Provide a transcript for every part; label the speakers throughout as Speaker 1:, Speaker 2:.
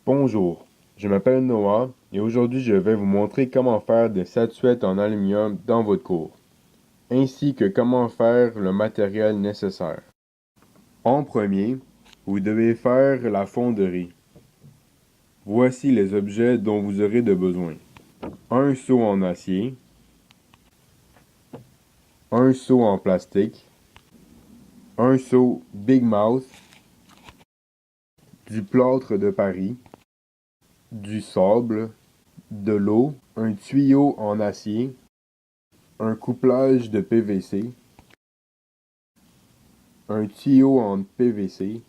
Speaker 1: Bonjour, je m'appelle Noah et aujourd'hui je vais vous montrer comment faire des statuettes en aluminium dans votre cours, ainsi que comment faire le matériel nécessaire. En premier, vous devez faire la fonderie. Voici les objets dont vous aurez besoin. Un seau en acier, un seau en plastique, un seau Big Mouth, du plâtre de Paris, du sable, de l'eau, un tuyau en acier, un couplage de PVC, un tuyau en PVC,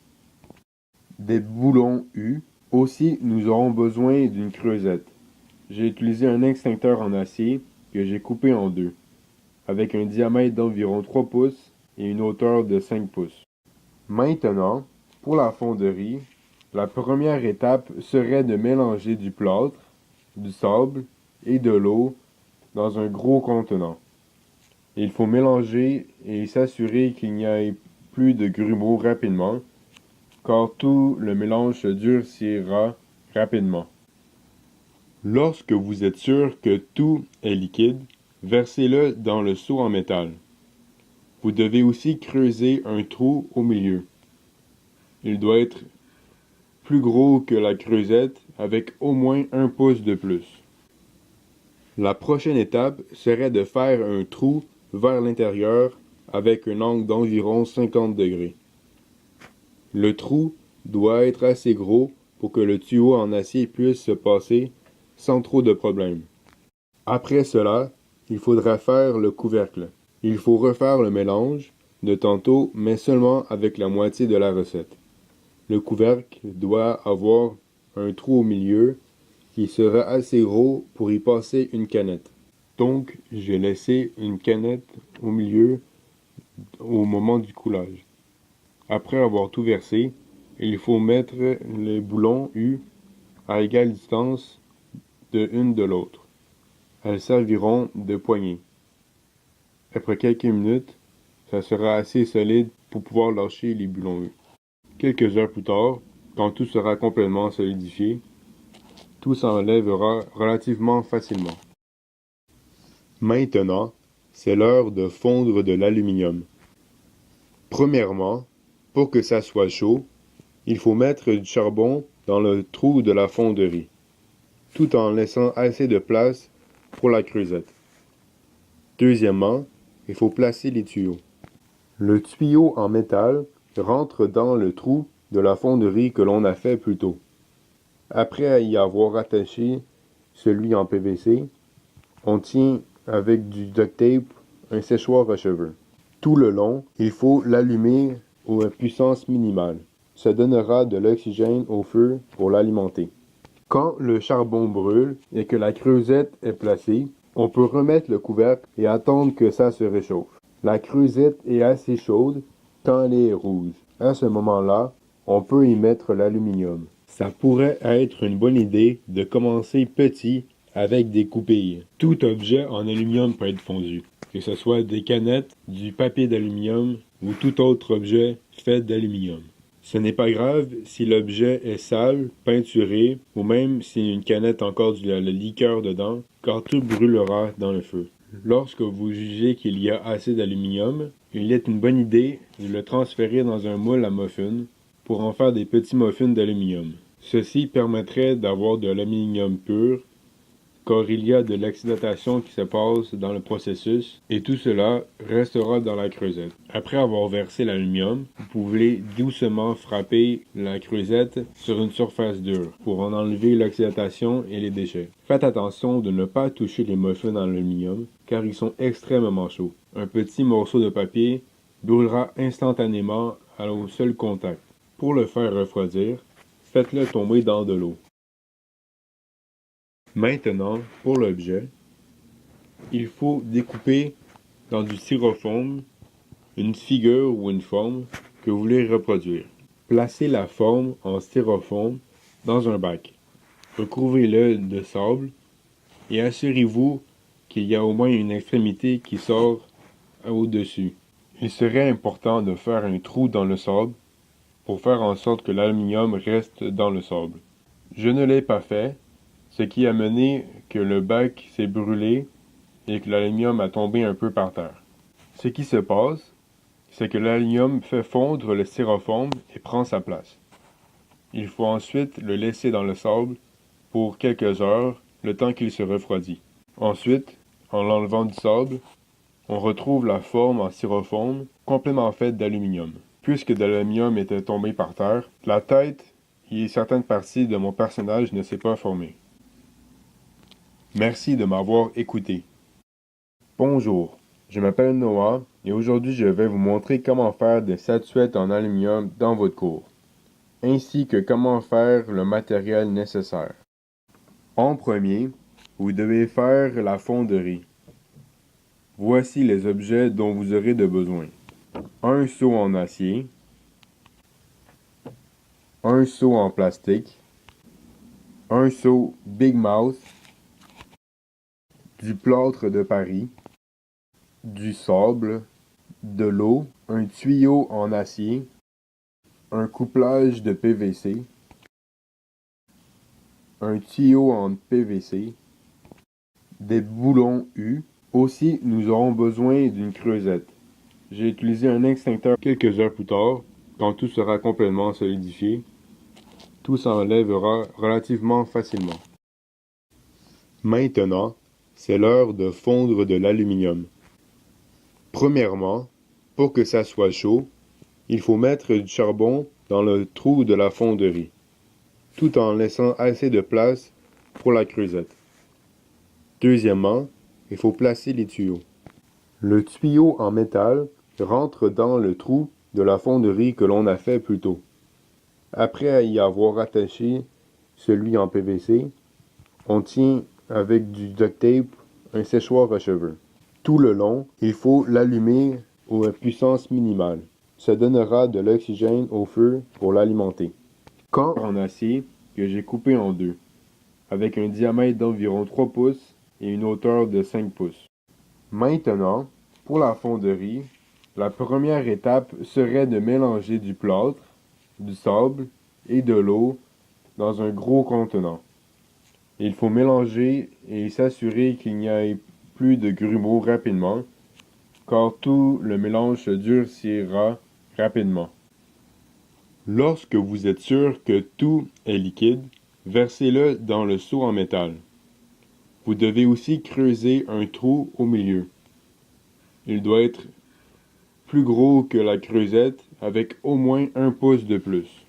Speaker 1: des boulons U. Aussi, nous aurons besoin d'une creusette. J'ai utilisé un extincteur en acier que j'ai coupé en deux, avec un diamètre d'environ 3 pouces et une hauteur de 5 pouces. Maintenant, pour la fonderie, la première étape serait de mélanger du plâtre, du sable et de l'eau dans un gros contenant. Il faut mélanger et s'assurer qu'il n'y ait plus de grumeaux rapidement, car tout le mélange se durcira rapidement. Lorsque vous êtes sûr que tout est liquide, versez-le dans le seau en métal. Vous devez aussi creuser un trou au milieu. Il doit être plus gros que la creusette avec au moins 1 pouce de plus. La prochaine étape serait de faire un trou vers l'intérieur avec un angle d'environ 50 degrés. Le trou doit être assez gros pour que le tuyau en acier puisse se passer sans trop de problèmes. Après cela, il faudra faire le couvercle. Il faut refaire le mélange de tantôt, mais seulement avec la moitié de la recette. Le couvercle doit avoir un trou au milieu qui sera assez gros pour y passer une canette. Donc, j'ai laissé une canette au milieu au moment du coulage. Après avoir tout versé, il faut mettre les boulons U à égale distance de une de l'autre. Elles serviront de poignée. Après quelques minutes, ça sera assez solide pour pouvoir lâcher les boulons U. Quelques heures plus tard, quand tout sera complètement solidifié, tout s'enlèvera relativement facilement. Maintenant, c'est l'heure de fondre de l'aluminium. Premièrement, pour que ça soit chaud, il faut mettre du charbon dans le trou de la fonderie, tout en laissant assez de place pour la creusette. Deuxièmement, il faut placer les tuyaux. Le tuyau en métal rentre dans le trou de la fonderie que l'on a fait plus tôt. Après y avoir attaché celui en PVC, on tient avec du duct tape un séchoir à cheveux. Tout le long, il faut l'allumer à puissance minimale. Ça donnera de l'oxygène au feu pour l'alimenter. Quand le charbon brûle et que la creusette est placée, on peut remettre le couvercle et attendre que ça se réchauffe. La creusette est assez chaude quand elle est rouge. À ce moment-là, on peut y mettre l'aluminium. Ça pourrait être une bonne idée de commencer petit avec des coupilles. Tout objet en aluminium peut être fondu, que ce soit des canettes, du papier d'aluminium ou tout autre objet fait d'aluminium. Ce n'est pas grave si l'objet est sale, peinturé, ou même si une canette a encore de la liqueur dedans, car tout brûlera dans le feu. Lorsque vous jugez qu'il y a assez d'aluminium, il est une bonne idée de le transférer dans un moule à muffins pour en faire des petits muffins d'aluminium. Ceci permettrait d'avoir de l'aluminium pur, car il y a de l'oxydation qui se passe dans le processus, et tout cela restera dans la creusette. Après avoir versé l'aluminium, vous pouvez doucement frapper la creusette sur une surface dure pour en enlever l'oxydation et les déchets. Faites attention de ne pas toucher les muffins en aluminium, car ils sont extrêmement chauds. Un petit morceau de papier brûlera instantanément au seul contact. Pour le faire refroidir, faites-le tomber dans de l'eau. Maintenant, pour l'objet, il faut découper dans du styrofoam une figure ou une forme que vous voulez reproduire. Placez la forme en styrofoam dans un bac. Recouvrez-le de sable et assurez-vous qu'il y a au moins une extrémité qui sort au-dessus. Il serait important de faire un trou dans le sable pour faire en sorte que l'aluminium reste dans le sable. Je ne l'ai pas fait, ce qui a mené que le bac s'est brûlé et que l'aluminium a tombé un peu par terre. Ce qui se passe, c'est que l'aluminium fait fondre le styrofoam et prend sa place. Il faut ensuite le laisser dans le sable pour quelques heures, le temps qu'il se refroidit. Ensuite, en l'enlevant du sable, on retrouve la forme en styrofoam complètement faite d'aluminium. Puisque de l'aluminium était tombé par terre, la tête et certaines parties de mon personnage ne s'est pas formée. Merci de m'avoir écouté. Bonjour, je m'appelle Noah et aujourd'hui je vais vous montrer comment faire des statuettes en aluminium dans votre cours, ainsi que comment faire le matériel nécessaire. En premier, vous devez faire la fonderie. Voici les objets dont vous aurez besoin. Un seau en acier, un seau en plastique, un seau Big Mouth, du plâtre de Paris, du sable, de l'eau, un tuyau en acier, un couplage de PVC, un tuyau en PVC, des boulons U. Aussi, nous aurons besoin d'une creusette. J'ai utilisé un extincteur quelques heures plus tard, quand tout sera complètement solidifié. Tout s'enlèvera relativement facilement. Maintenant, c'est l'heure de fondre de l'aluminium. Premièrement, pour que ça soit chaud, il faut mettre du charbon dans le trou de la fonderie, tout en laissant assez de place pour la creusette. Deuxièmement, il faut placer les tuyaux. Le tuyau en métal rentre dans le trou de la fonderie que l'on a fait plus tôt. Après y avoir attaché celui en PVC, on tient avec du duct tape un séchoir à cheveux. Tout le long, il faut l'allumer à puissance minimale. Ça donnera de l'oxygène au feu pour l'alimenter. Quand en acier que j'ai coupé en deux, avec un diamètre d'environ 3 pouces et une hauteur de 5 pouces. Maintenant, pour la fonderie, la première étape serait de mélanger du plâtre, du sable et de l'eau dans un gros contenant. Il faut mélanger et s'assurer qu'il n'y ait plus de grumeaux rapidement, car tout le mélange se durcira rapidement. Lorsque vous êtes sûr que tout est liquide, versez-le dans le seau en métal. Vous devez aussi creuser un trou au milieu. Il doit être plus gros que la creusette avec au moins 1 pouce de plus.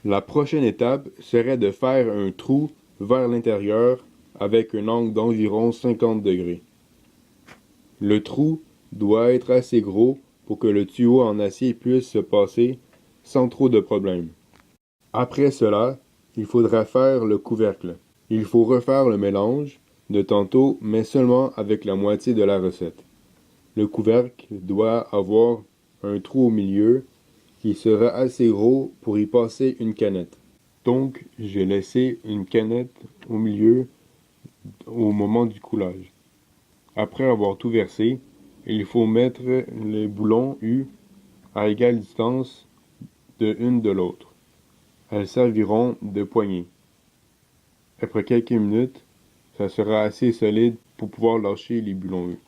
Speaker 1: La prochaine étape serait de faire un trou vers l'intérieur avec un angle d'environ 50 degrés. Le trou doit être assez gros pour que le tuyau en acier puisse se passer sans trop de problèmes. Après cela, il faudra faire le couvercle. Il faut refaire le mélange de tantôt, mais seulement avec la moitié de la recette. Le couvercle doit avoir un trou au milieu qui sera assez gros pour y passer une canette. Donc, j'ai laissé une canette au milieu au moment du coulage. Après avoir tout versé, il faut mettre les boulons U à égale distance de une de l'autre. Elles serviront de poignée. Après quelques minutes, ça sera assez solide pour pouvoir lâcher les boulons U.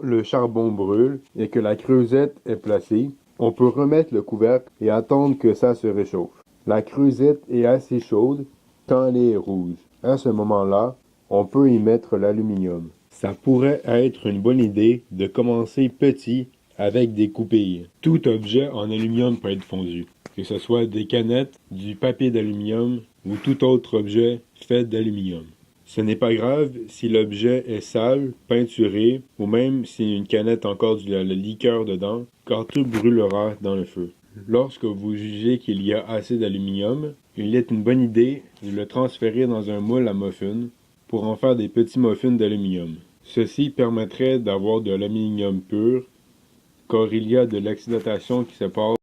Speaker 1: Le charbon brûle et que la creusette est placée, on peut remettre le couvercle et attendre que ça se réchauffe. La creusette est assez chaude quand elle est rouge. À ce moment-là, on peut y mettre l'aluminium. Ça pourrait être une bonne idée de commencer petit avec des coupilles. Tout objet en aluminium peut être fondu, que ce soit des canettes, du papier d'aluminium ou tout autre objet fait d'aluminium. Ce n'est pas grave si l'objet est sale, peinturé, ou même s'il y a une canette encore de la liqueur dedans, car tout brûlera dans le feu. Lorsque vous jugez qu'il y a assez d'aluminium, il est une bonne idée de le transférer dans un moule à muffins pour en faire des petits muffins d'aluminium. Ceci permettrait d'avoir de l'aluminium pur, car il y a de l'oxydation qui se passe